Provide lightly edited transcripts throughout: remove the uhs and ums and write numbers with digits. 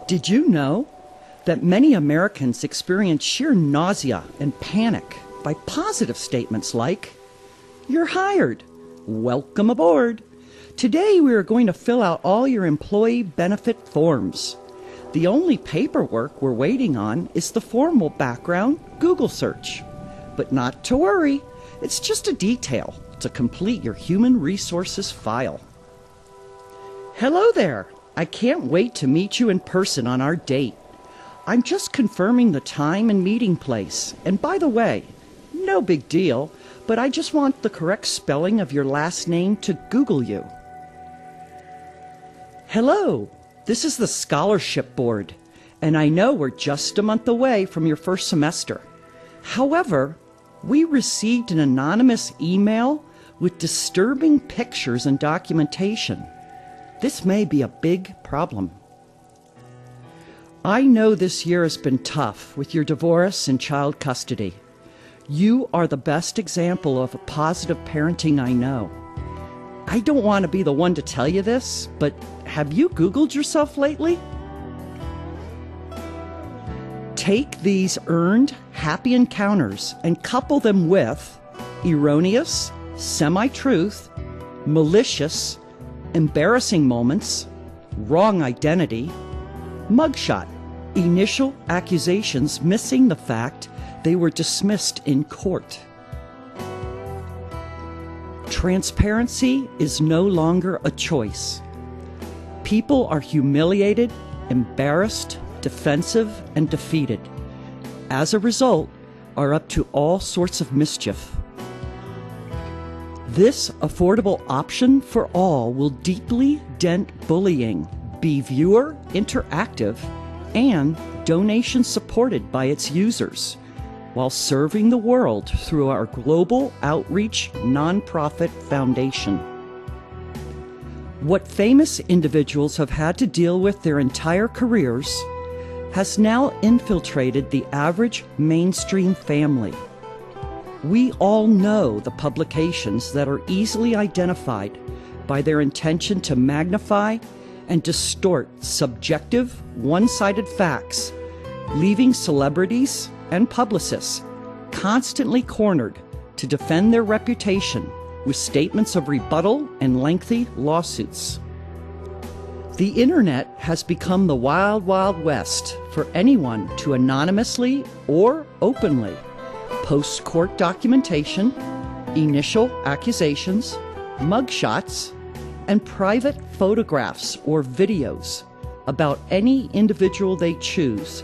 Did you know that many Americans experience sheer nausea and panic by positive statements like, "You're hired. Welcome aboard. Today we are going to fill out all your employee benefit forms. The only paperwork we're waiting on is the formal background Google search. But not to worry, it's just a detail to complete your human resources file." Hello there. I can't wait to meet you in person on our date. I'm just confirming the time and meeting place. And by the way, no big deal, but I just want the correct spelling of your last name to Google you. Hello, this is the Scholarship Board, and I know we're just a month away from your first semester. However, we received an anonymous email with disturbing pictures and documentation. This may be a big problem. I know this year has been tough with your divorce and child custody. You are the best example of positive parenting I know. I don't want to be the one to tell you this, but have you Googled yourself lately? Take these earned happy encounters and couple them with erroneous, semi-truth, malicious, embarrassing moments, wrong identity, mugshot, initial accusations missing the fact they were dismissed in court. Transparency is no longer a choice. People are humiliated, embarrassed, defensive, and defeated. As a result, are up to all sorts of mischief. This affordable option for all will deeply dent bullying, be viewer interactive, and donation supported by its users, while serving the world through our global outreach nonprofit foundation. What famous individuals have had to deal with their entire careers has now infiltrated the average mainstream family. We all know the publications that are easily identified by their intention to magnify and distort subjective, one-sided facts, leaving celebrities and publicists constantly cornered to defend their reputation with statements of rebuttal and lengthy lawsuits. The internet has become the wild, wild west for anyone to anonymously or openly post court documentation, initial accusations, mugshots, and private photographs or videos about any individual they choose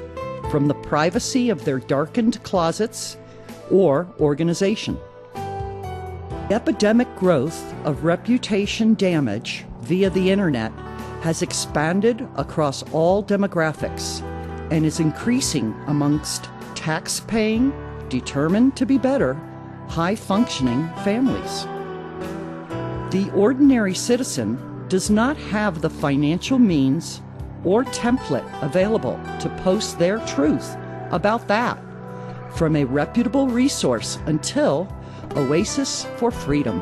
from the privacy of their darkened closets or organization. Epidemic growth of reputation damage via the internet has expanded across all demographics and is increasing amongst tax-paying, determined to be better, high-functioning families. The ordinary citizen does not have the financial means or template available to post their truth about that from a reputable resource until Oasis for Freedom.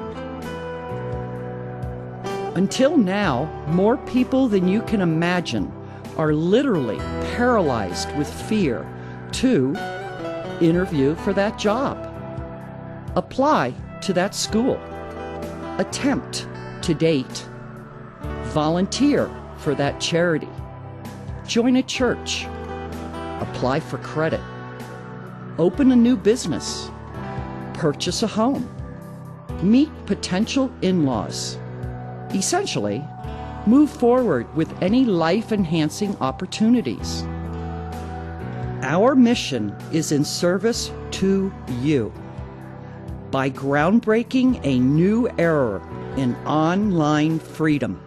Until now, more people than you can imagine are literally paralyzed with fear to interview for that job, apply to that school, attempt to date, volunteer for that charity, join a church, apply for credit, open a new business, purchase a home, meet potential in-laws. Essentially, move forward with any life-enhancing opportunities. Our mission is in service to you by groundbreaking a new era in online freedom.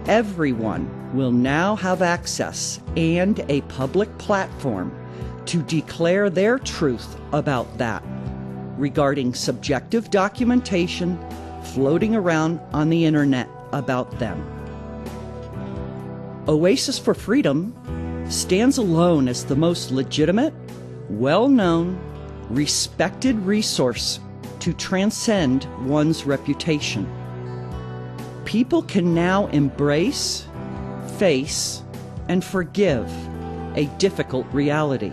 Everyone will now have access and a public platform to declare their truth about that regarding subjective documentation floating around on the internet about them. Oasis for Freedom stands alone as the most legitimate, well-known, respected resource to transcend one's reputation. People can now embrace, face, and forgive a difficult reality.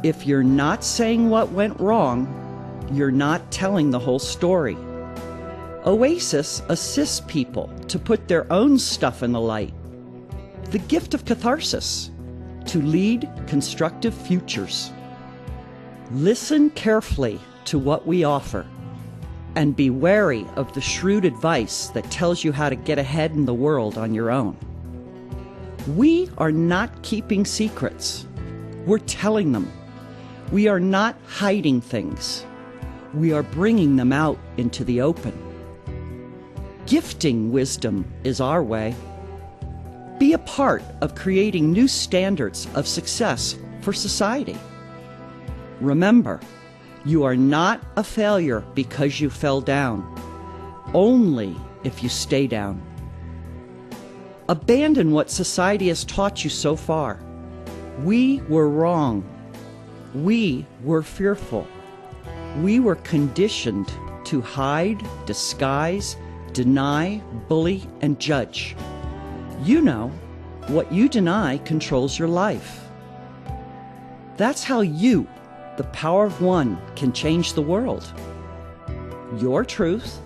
If you're not saying what went wrong, you're not telling the whole story. Oasis assists people to put their own stuff in the light. The gift of catharsis, to lead constructive futures. Listen carefully to what we offer, and be wary of the shrewd advice that tells you how to get ahead in the world on your own. We are not keeping secrets. We're telling them. We are not hiding things. We are bringing them out into the open. Gifting wisdom is our way. Be a part of creating new standards of success for society. Remember, you are not a failure because you fell down, only if you stay down. Abandon what society has taught you so far. We were wrong. We were fearful. We were conditioned to hide, disguise, deny, bully, and judge. You know, what you deny controls your life. That's how you, the power of one, can change the world. Your truth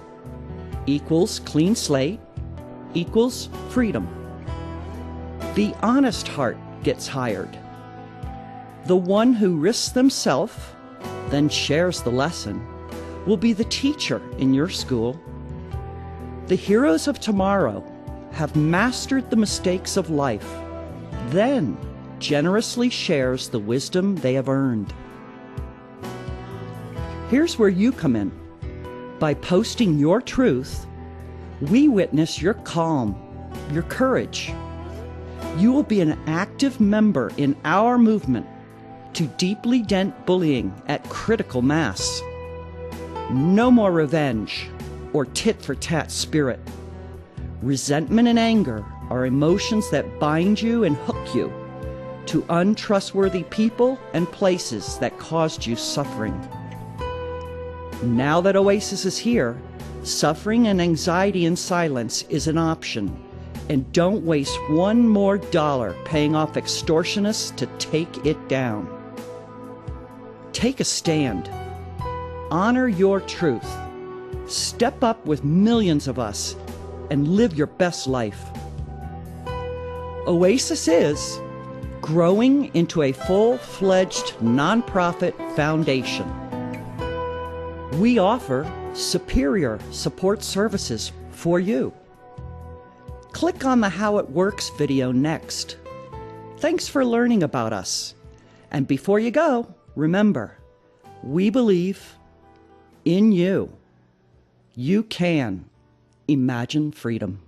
equals clean slate equals freedom. The honest heart gets hired. The one who risks themselves, then shares the lesson, will be the teacher in your school. The heroes of tomorrow have mastered the mistakes of life, then generously shares the wisdom they have earned. Here's where you come in. By posting your truth, we witness your calm, your courage. You will be an active member in our movement to deeply dent bullying at critical mass. No more revenge or tit-for-tat spirit. Resentment and anger are emotions that bind you and hook you to untrustworthy people and places that caused you suffering. Now that Oasis is here, suffering and anxiety in silence is an option. And don't waste one more dollar paying off extortionists to take it down. Take a stand. Honor your truth. Step up with millions of us and live your best life. Oasis is growing into a full-fledged nonprofit foundation. We offer superior support services for you. Click on the How It Works video next. Thanks for learning about us. And before you go, remember, we believe in you. You can imagine freedom.